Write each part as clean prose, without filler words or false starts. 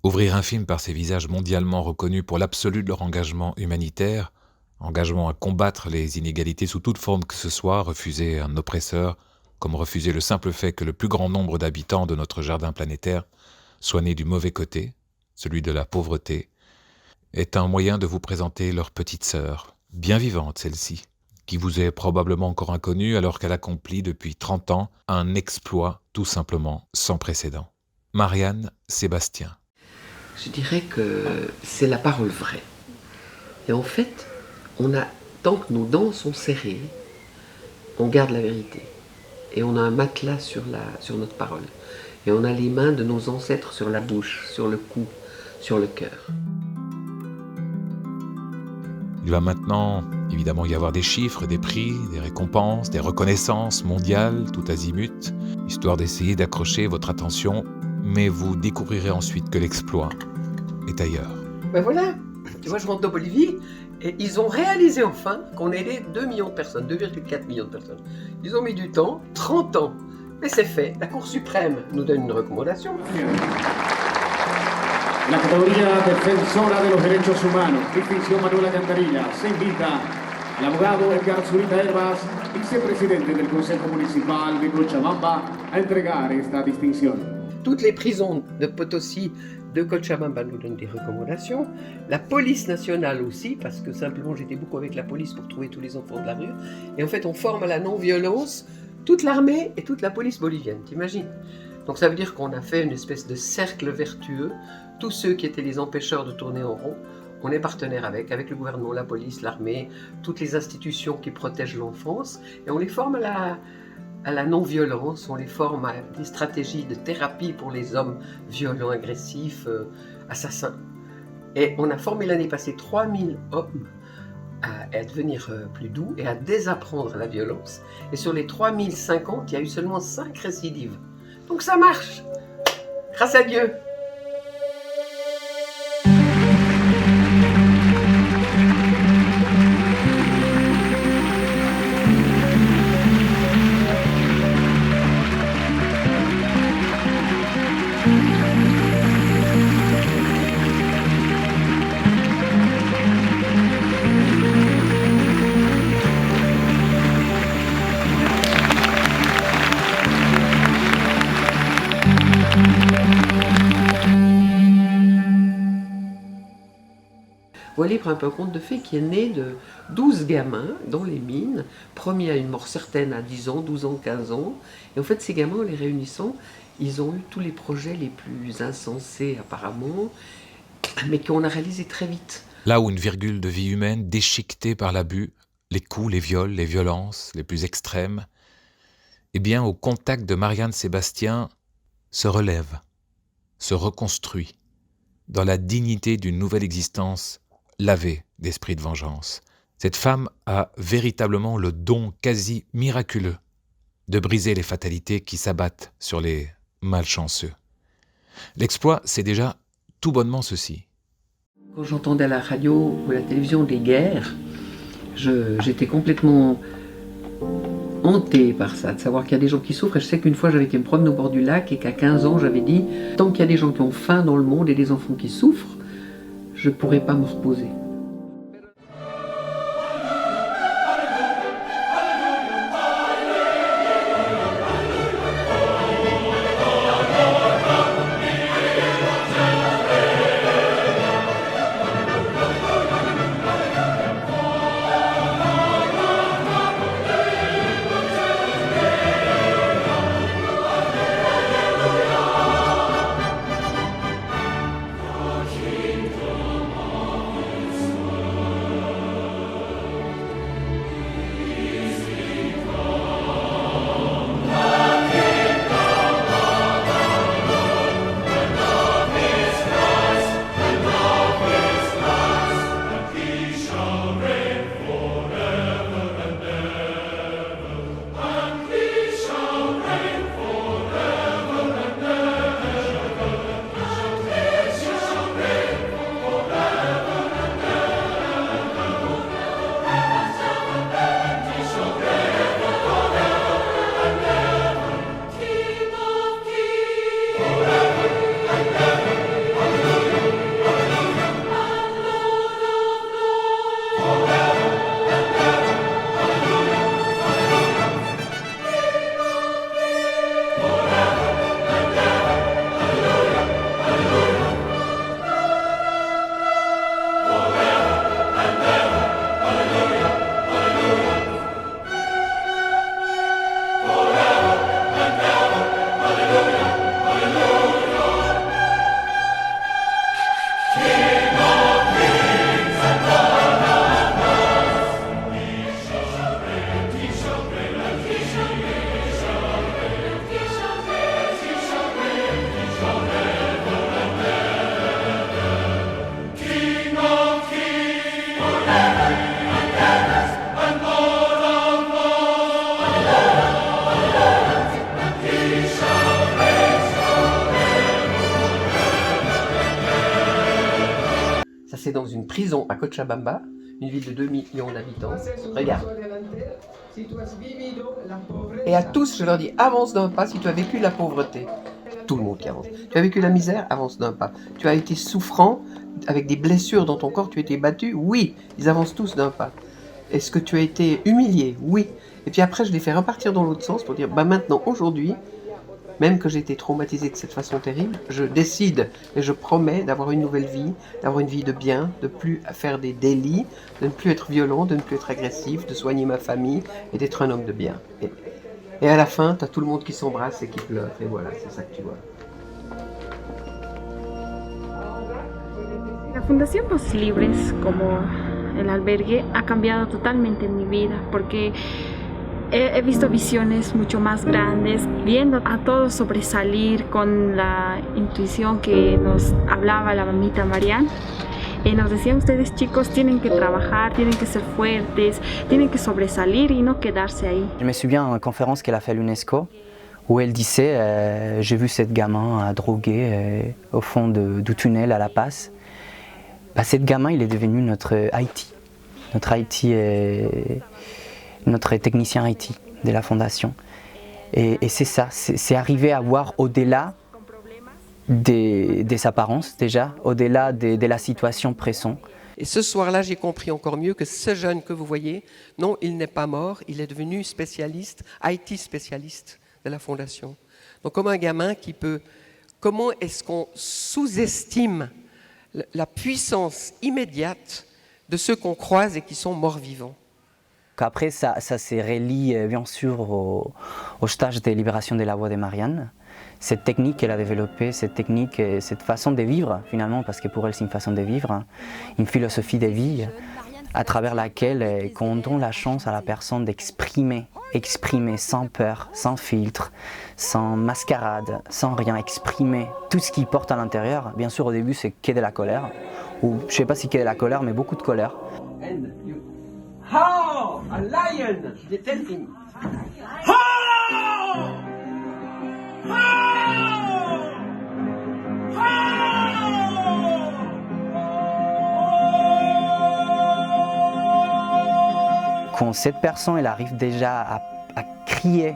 Ouvrir un film par ces visages mondialement reconnus pour l'absolu de leur engagement humanitaire, engagement à combattre les inégalités sous toute forme que ce soit, refuser un oppresseur, comme refuser le simple fait que le plus grand nombre d'habitants de notre jardin planétaire soient nés du mauvais côté, celui de la pauvreté, est un moyen de vous présenter leur petite sœur, bien vivante celle-ci, qui vous est probablement encore inconnue alors qu'elle accomplit depuis 30 ans un exploit tout simplement sans précédent. Marianne Sébastien. Je dirais que c'est la parole vraie. Et en fait, tant que nos dents sont serrées, on garde la vérité. Et on a un matelas sur notre parole. Et on a les mains de nos ancêtres sur la bouche, sur le cou, sur le cœur. Il va maintenant évidemment y avoir des chiffres, des prix, des récompenses, des reconnaissances mondiales, tout azimut, histoire d'essayer d'accrocher votre attention, mais vous découvrirez ensuite que l'exploit est ailleurs. Ben voilà, tu vois, je rentre dans Bolivie et ils ont réalisé enfin qu'on aidait 2 millions de personnes, 2,4 millions de personnes. Ils ont mis du temps, 30 ans, mais c'est fait. La Cour suprême nous donne une recommandation. La categoría defensora de los derechos humanos, distinción Manuela Cantarilla, se invita al abogado Edgar Zurita Herbas, vicepresidente del Consejo Municipal de Cochabamba, a entregar esta distinción. Toutes les prisons de Potosí, de Cochabamba nous donnent des recommandations. La police nationale aussi, parce que simplement j'étais beaucoup avec la police pour trouver tous les enfants de la rue. Et en fait, on forme à la non-violence toute l'armée et toute la police bolivienne, t'imagines ? Donc ça veut dire qu'on a fait une espèce de cercle vertueux. Tous ceux qui étaient les empêcheurs de tourner en rond, on est partenaire avec le gouvernement, la police, l'armée, toutes les institutions qui protègent l'enfance. Et on les forme à la non-violence, on les forme à des stratégies de thérapie pour les hommes violents, agressifs, assassins. Et on a formé l'année passée 3000 hommes à devenir plus doux et à désapprendre la violence. Et sur les 3050, il y a eu seulement 5 récidives. Donc ça marche, grâce à Dieu. Voix libre, un peu un conte de fées qui est né de 12 gamins dans les mines, promis à une mort certaine à 10 ans, 12 ans, 15 ans. Et en fait, ces gamins, en les réunissant, ils ont eu tous les projets les plus insensés apparemment, mais qu'on a réalisés très vite. Là où une virgule de vie humaine déchiquetée par l'abus, les coups, les viols, les violences les plus extrêmes, eh bien, au contact de Marianne Sébastien, se relève, se reconstruit, dans la dignité d'une nouvelle existence lavée d'esprit de vengeance. Cette femme a véritablement le don quasi miraculeux de briser les fatalités qui s'abattent sur les malchanceux. L'exploit, c'est déjà tout bonnement ceci. Quand j'entendais à la radio ou à la télévision des guerres, j'étais complètement hantée par ça, de savoir qu'il y a des gens qui souffrent. Et je sais qu'une fois, j'avais été me promener au bord du lac et qu'à 15 ans, j'avais dit « Tant qu'il y a des gens qui ont faim dans le monde et des enfants qui souffrent, je ne pourrai pas me reposer. » c'est dans une prison à Cochabamba, une ville de 2 millions d'habitants. Regarde. Et à tous, je leur dis, avance d'un pas si tu as vécu la pauvreté. Tout le monde qui avance. Tu as vécu la misère, avance d'un pas. Tu as été souffrant, avec des blessures dans ton corps, tu as été battu, oui, ils avancent tous d'un pas. Est-ce que tu as été humilié? Oui. Et puis après, je les fais repartir dans l'autre sens pour dire, bah maintenant, aujourd'hui, même que j'ai été traumatisé de cette façon terrible, je décide et je promets d'avoir une nouvelle vie, d'avoir une vie de bien, de plus faire des délits, de ne plus être violent, de ne plus être agressif, de soigner ma famille et d'être un homme de bien. Et à la fin, tu as tout le monde qui s'embrasse et qui pleure. Et voilà, c'est ça que tu vois. La Fundación Voces Libres, como el albergue, ha cambiado totalmente mi vida porque he visto visiones mucho más grandes, viendo a todos sobresalir con la intuición que nos hablaba la mamita Marianne. Nos decían, ustedes chicos tienen que trabajar, tienen que ser fuertes, tienen que sobresalir y no quedarse ahí. Je me souviens d'une conférence qu'elle a fait à l'UNESCO où elle disait j'ai vu cette gamin drogué au fond du tunnel à La Paz. Cette gamin, il est devenu notre Haïti. Notre Haïti notre technicien Haïti de la fondation. Et c'est ça, c'est arriver à voir au-delà des apparences déjà, au-delà de la situation pressante. Et ce soir-là, j'ai compris encore mieux que ce jeune que vous voyez, non, il n'est pas mort, il est devenu spécialiste, IT spécialiste de la Fondation. Donc comme un gamin qui peut... Comment est-ce qu'on sous-estime la puissance immédiate de ceux qu'on croise et qui sont morts-vivants? Après, ça se relie bien sûr au stage de libération de la voix de Marianne. Cette technique qu'elle a développée, cette technique, cette façon de vivre finalement, parce que pour elle c'est une façon de vivre, une philosophie de vie à travers laquelle on donne la chance à la personne d'exprimer, exprimer sans peur, sans filtre, sans mascarade, sans rien, exprimer tout ce qu'il porte à l'intérieur. Bien sûr au début c'est que de la colère, ou je ne sais pas si que de la colère, mais beaucoup de colère. How a lion! They tell him. Quand cette personne elle arrive déjà à crier,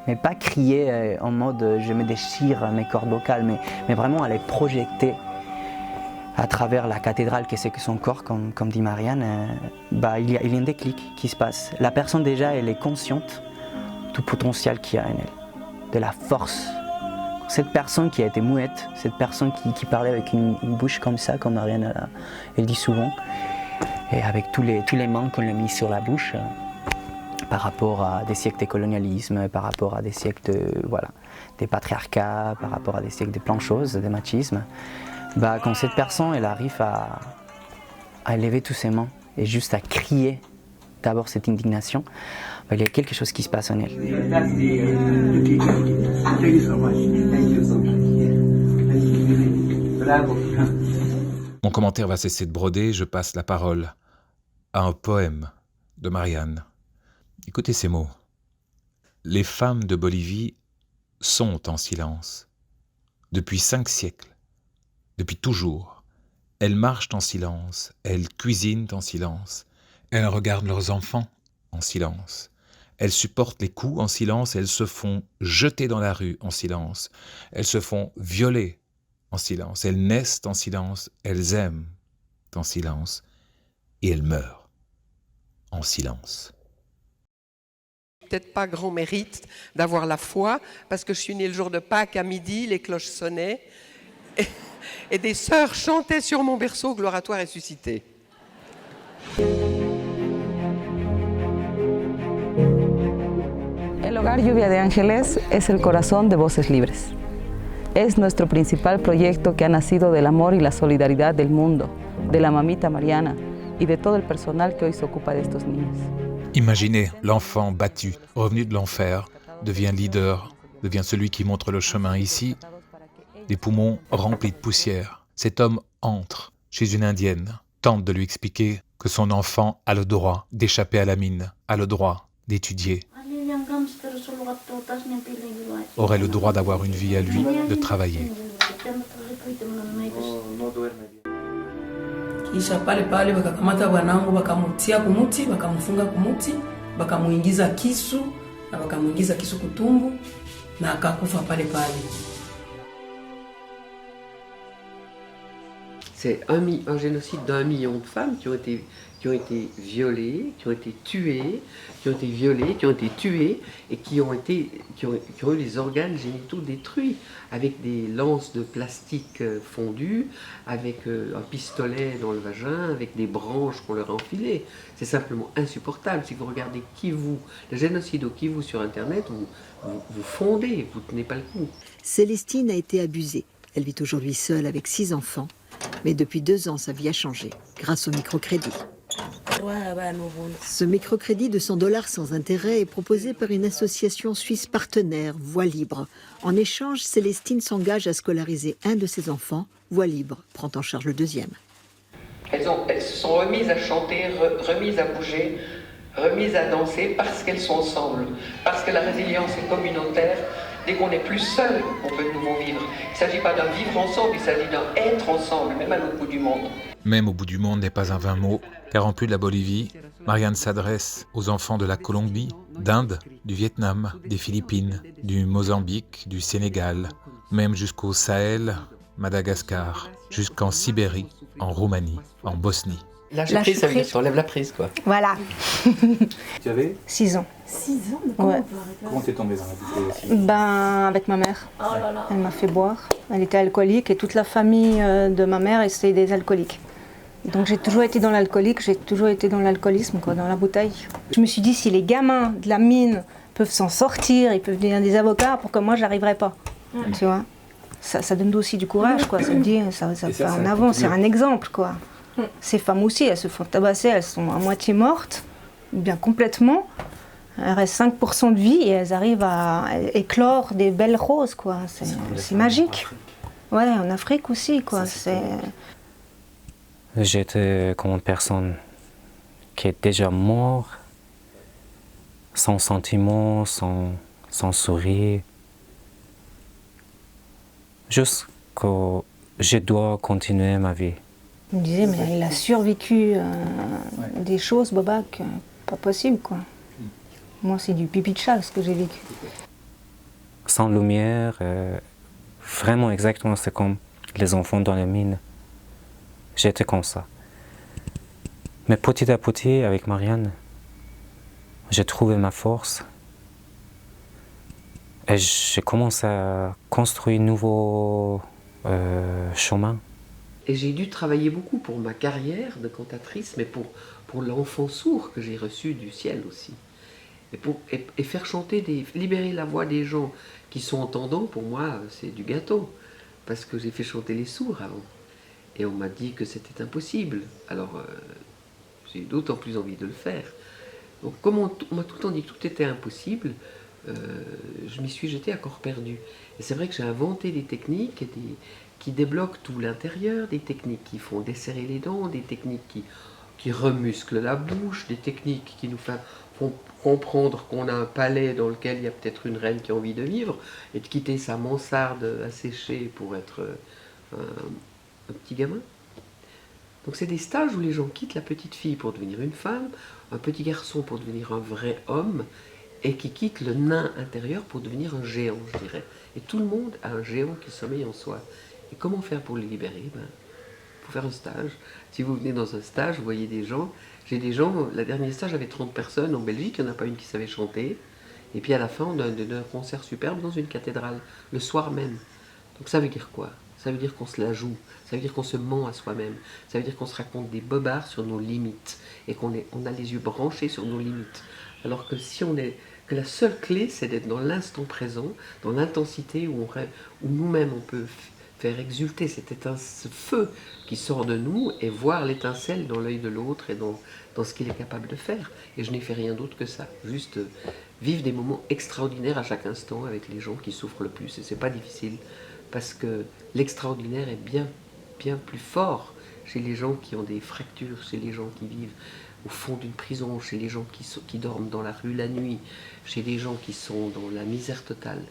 mais pas crier en mode je me déchire mes cordes vocales, mais vraiment à les projeter à travers la cathédrale que c'est que son corps, comme dit Marianne, il y a un déclic qui se passe. La personne déjà elle est consciente du potentiel qu'il y a en elle, de la force. Cette personne qui a été muette, cette personne qui parlait avec une bouche comme ça, comme Marianne elle dit souvent, et avec tous les manques qu'on a mis sur la bouche, par rapport à des siècles de colonialisme, par rapport à des siècles de patriarcat, par rapport à des siècles de plein de choses, de machisme. Quand cette personne elle arrive à élever tous ses mains et juste à crier d'abord cette indignation, il y a quelque chose qui se passe en elle. Mon commentaire va cesser de broder, je passe la parole à un poème de Marianne. Écoutez ces mots. Les femmes de Bolivie sont en silence. Depuis 5 siècles. Depuis toujours, elles marchent en silence, elles cuisinent en silence, elles regardent leurs enfants en silence, elles supportent les coups en silence, elles se font jeter dans la rue en silence, elles se font violer en silence, elles naissent en silence, elles aiment en silence et elles meurent en silence. Peut-être pas grand mérite d'avoir la foi, parce que je suis né le jour de Pâques à midi, les cloches sonnaient. Et des sœurs chantaient sur mon berceau, gloire à toi ressuscité. El Hogar Lluvia de Ángeles es el corazón de Voces Libres. Es nuestro principal proyecto que ha nacido del amor y la solidaridad del mundo, de la mamita Mariana y de todo el personal que hoy se ocupa de estos niños. Imaginez l'enfant battu, revenu de l'enfer, devient leader, devient celui qui montre le chemin ici, des poumons remplis de poussière. Cet homme entre chez une indienne, tente de lui expliquer que son enfant a le droit d'échapper à la mine, a le droit d'étudier, aurait le droit d'avoir une vie à lui, de travailler. Kisha pale pale wakakamata bwanangu wakamutia kumuti, wakamfunga kumuti, wakamuingiza kisu na wakamuingiza kisu kutumbu na akakufa pale pale. C'est un génocide d'1 million de femmes qui ont été violées, qui ont été tuées, qui ont été violées, qui ont été tuées et qui ont eu les organes génitaux détruits avec des lances de plastique fondues, avec un pistolet dans le vagin, avec des branches qu'on leur a enfilées. C'est simplement insupportable. Si vous regardez le génocide au Kivu sur Internet, vous fondez, vous ne tenez pas le coup. Célestine a été abusée. Elle vit aujourd'hui seule avec 6 enfants. Mais depuis 2 ans, sa vie a changé, grâce au microcrédit. Ce microcrédit de $100 sans intérêt est proposé par une association suisse partenaire, Voix Libre. En échange, Célestine s'engage à scolariser un de ses enfants. Voix Libre prend en charge le deuxième. Elles se sont remises à chanter, remises à bouger, remises à danser parce qu'elles sont ensemble, parce que la résilience est communautaire. Dès qu'on n'est plus seul, on peut de nouveau vivre. Il ne s'agit pas d'un vivre ensemble, il s'agit d'un être ensemble, même à l'autre bout du monde. Même au bout du monde n'est pas un vain mot, car en plus de la Bolivie, Marianne s'adresse aux enfants de la Colombie, d'Inde, du Vietnam, des Philippines, du Mozambique, du Sénégal, même jusqu'au Sahel, Madagascar, jusqu'en Sibérie, en Roumanie, en Bosnie. Lâcher prise, ça veut dire qu'on enlève la prise, quoi. Voilà. Tu avais 6 ans. 6 ans? Ouais. Comment t'es tombée dans la bouteille? Avec ma mère. Oh là là. Elle m'a fait boire. Elle était alcoolique et toute la famille de ma mère était des alcooliques. Donc j'ai toujours été dans l'alcoolique, j'ai toujours été dans l'alcoolisme, quoi, dans la bouteille. Je me suis dit, si les gamins de la mine peuvent s'en sortir, ils peuvent devenir des avocats, pourquoi moi j'arriverais pas? Tu vois, ça donne aussi du courage, quoi. Ça dit, ça fait en avant, c'est un exemple, quoi. Ces femmes aussi, elles se font tabasser, elles sont à moitié mortes, bien complètement. Il reste 5% de vie et elles arrivent à éclore des belles roses, quoi. C'est magique. Ouais, en Afrique aussi, quoi. J'étais comme une personne qui est déjà morte, sans sentiment, sans sourire. Juste que je dois continuer ma vie. Je me disais, mais il a survécu des choses, Bobak, pas possible, quoi. Moi, c'est du pipi de chat, ce que j'ai vécu. Sans lumière, vraiment exactement, c'est comme les enfants dans les mines. J'étais comme ça. Mais petit à petit, avec Marianne, j'ai trouvé ma force. Et j'ai commencé à construire un nouveau chemin. Et j'ai dû travailler beaucoup pour ma carrière de cantatrice, mais pour l'enfant sourd que j'ai reçu du ciel aussi. Et faire chanter, libérer la voix des gens qui sont entendants, pour moi, c'est du gâteau. Parce que j'ai fait chanter les sourds avant. Et on m'a dit que c'était impossible. Alors, j'ai d'autant plus envie de le faire. Donc, comme on m'a tout le temps dit que tout était impossible, je m'y suis jetée à corps perdu. Et c'est vrai que j'ai inventé des techniques qui débloquent tout l'intérieur, des techniques qui font desserrer les dents, des techniques qui remusclent la bouche, des techniques qui nous font comprendre qu'on a un palais dans lequel il y a peut-être une reine qui a envie de vivre et de quitter sa mansarde asséchée pour être un petit gamin. Donc c'est des stages où les gens quittent la petite fille pour devenir une femme, un petit garçon pour devenir un vrai homme, et qui quittent le nain intérieur pour devenir un géant, je dirais. Et tout le monde a un géant qui sommeille en soi. Et comment faire pour le libérer? Il faut faire un stage. Si vous venez dans un stage, vous voyez des gens. J'ai des gens, la dernière stage avait 30 personnes en Belgique, il n'y en a pas une qui savait chanter. Et puis à la fin, on a un concert superbe dans une cathédrale, le soir même. Donc ça veut dire quoi? Ça veut dire qu'on se la joue, ça veut dire qu'on se ment à soi-même, ça veut dire qu'on se raconte des bobards sur nos limites et qu'on a les yeux branchés sur nos limites. Alors que que la seule clé, c'est d'être dans l'instant présent, dans l'intensité où nous-mêmes on peut faire exulter ce feu qui sort de nous et voir l'étincelle dans l'œil de l'autre et dans ce qu'il est capable de faire. Et je n'ai fait rien d'autre que ça, juste vivre des moments extraordinaires à chaque instant avec les gens qui souffrent le plus. Et c'est pas difficile, parce que l'extraordinaire est bien, bien plus fort chez les gens qui ont des fractures, chez les gens qui vivent au fond d'une prison, chez les gens qui dorment dans la rue la nuit, chez les gens qui sont dans la misère totale.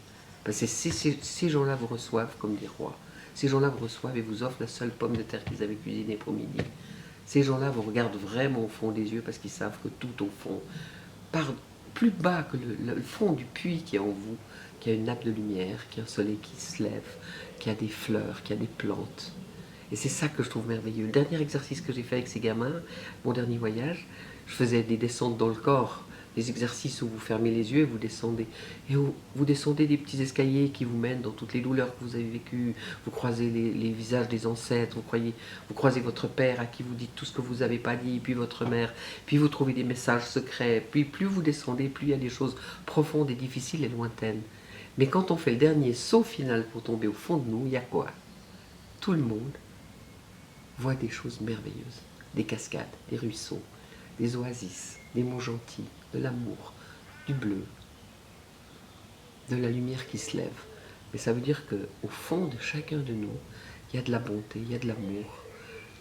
Parce que ces gens-là vous reçoivent comme des rois. Ces gens-là vous reçoivent et vous offrent la seule pomme de terre qu'ils avaient cuisinée pour midi. Ces gens-là vous regardent vraiment au fond des yeux parce qu'ils savent que tout au fond, par plus bas que le fond du puits qui est en vous, qu'il y a une nappe de lumière, qu'il y a un soleil qui se lève, qu'il y a des fleurs, qu'il y a des plantes. Et c'est ça que je trouve merveilleux. Le dernier exercice que j'ai fait avec ces gamins, mon dernier voyage, je faisais des descentes dans le corps, des exercices où vous fermez les yeux et vous descendez. Et où vous descendez des petits escaliers qui vous mènent dans toutes les douleurs que vous avez vécues. Vous croisez les visages des ancêtres, vous croisez votre père à qui vous dites tout ce que vous n'avez pas dit, puis votre mère, puis vous trouvez des messages secrets. Puis plus vous descendez, plus il y a des choses profondes et difficiles et lointaines. Mais quand on fait le dernier saut final pour tomber au fond de nous, il y a quoi? Tout le monde voit des choses merveilleuses. Des cascades, des ruisseaux, des oasis, des mots gentils, de l'amour, du bleu, de la lumière qui se lève. Mais ça veut dire qu'au fond de chacun de nous, il y a de la bonté, il y a de l'amour.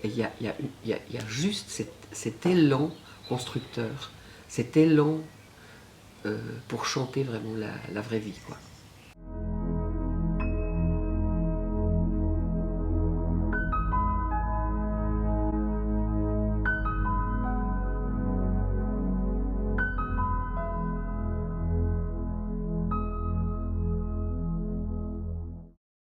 Et il y a juste cet élan constructeur, cet élan pour chanter vraiment la vraie vie, quoi.